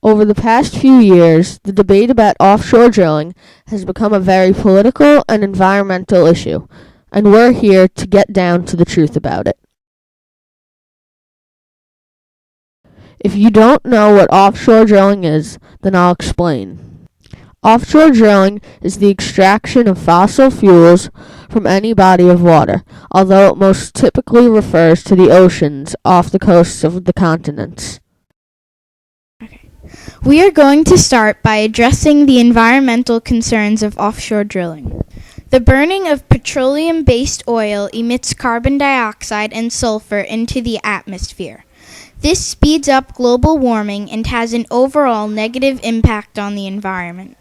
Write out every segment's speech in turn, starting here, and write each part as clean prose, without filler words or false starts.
Over the past few years, the debate about offshore drilling has become a very political and environmental issue, and we're here to get down to the truth about it. If you don't know what offshore drilling is, then I'll explain. Offshore drilling is the extraction of fossil fuels from any body of water, although it most typically refers to the oceans off the coasts of the continents. We are going to start by addressing the environmental concerns of offshore drilling. The burning of petroleum-based oil emits carbon dioxide and sulfur into the atmosphere. This speeds up global warming and has an overall negative impact on the environment.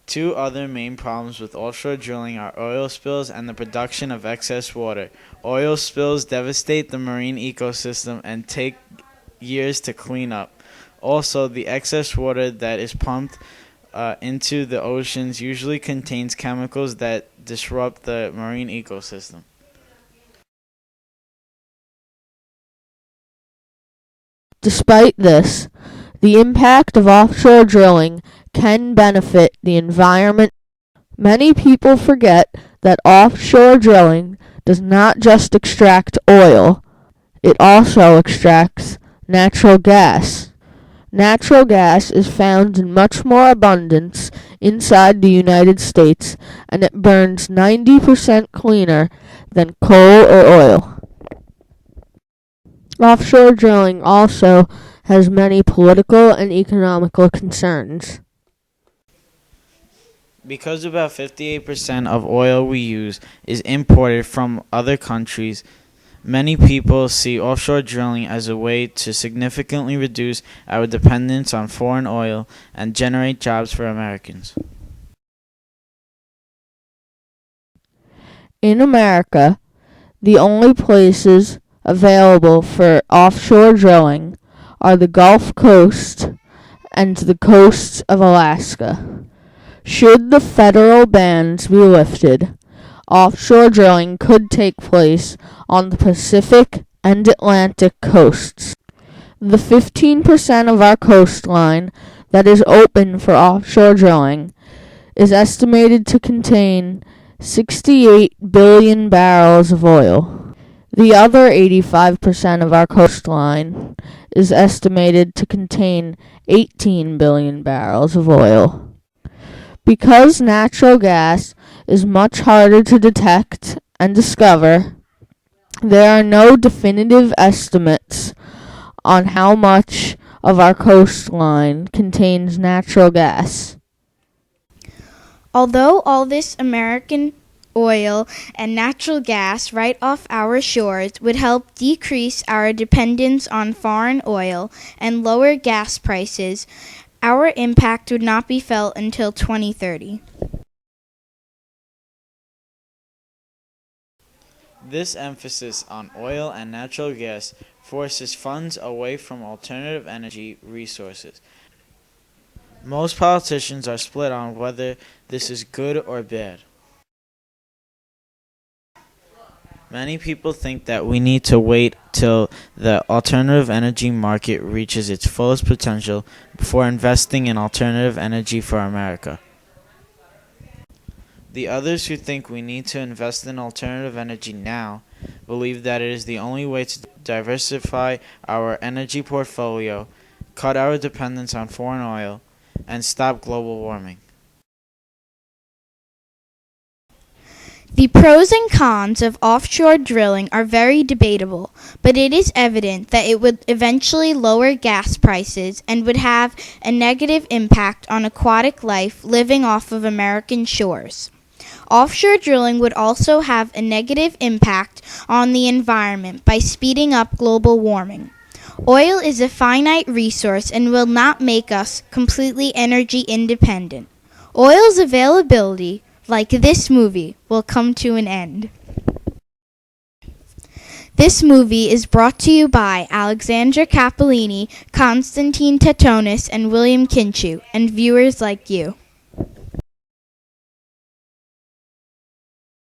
Two other main problems with offshore drilling are oil spills and the production of excess water. Oil spills devastate the marine ecosystem and take years to clean up. Also, the excess water that is pumped into the oceans usually contains chemicals that disrupt the marine ecosystem. Despite this, the impact of offshore drilling can benefit the environment. Many people forget that offshore drilling does not just extract oil, it also extracts natural gas. Natural gas is found in much more abundance inside the United States, and it burns 90% cleaner than coal or oil. Offshore drilling also has many political and economical concerns. Because about 58% of oil we use is imported from other countries, many people see offshore drilling as a way to significantly reduce our dependence on foreign oil and generate jobs for Americans. In America, the only places available for offshore drilling are the Gulf Coast and the coasts of Alaska. Should the federal bans be lifted, offshore drilling could take place on the Pacific and Atlantic coasts. The 15% of our coastline that is open for offshore drilling is estimated to contain 68 billion barrels of oil. The other 85% of our coastline is estimated to contain 18 billion barrels of oil. Because natural gas is much harder to detect and discover, there are no definitive estimates on how much of our coastline contains natural gas. Although all this American oil and natural gas right off our shores would help decrease our dependence on foreign oil and lower gas prices, our impact would not be felt until 2030. This emphasis on oil and natural gas forces funds away from alternative energy resources. Most politicians are split on whether this is good or bad. Many people think that we need to wait till the alternative energy market reaches its fullest potential before investing in alternative energy for America. The others who think we need to invest in alternative energy now believe that it is the only way to diversify our energy portfolio, cut our dependence on foreign oil, and stop global warming. The pros and cons of offshore drilling are very debatable, but it is evident that it would eventually lower gas prices and would have a negative impact on aquatic life living off of American shores. Offshore drilling would also have a negative impact on the environment by speeding up global warming. Oil is a finite resource and will not make us completely energy independent. Oil's availability, like this movie, will come to an end. This movie is brought to you by Alexandra Capellini, Constantine Tetonis, and William Kindschuh, and viewers like you.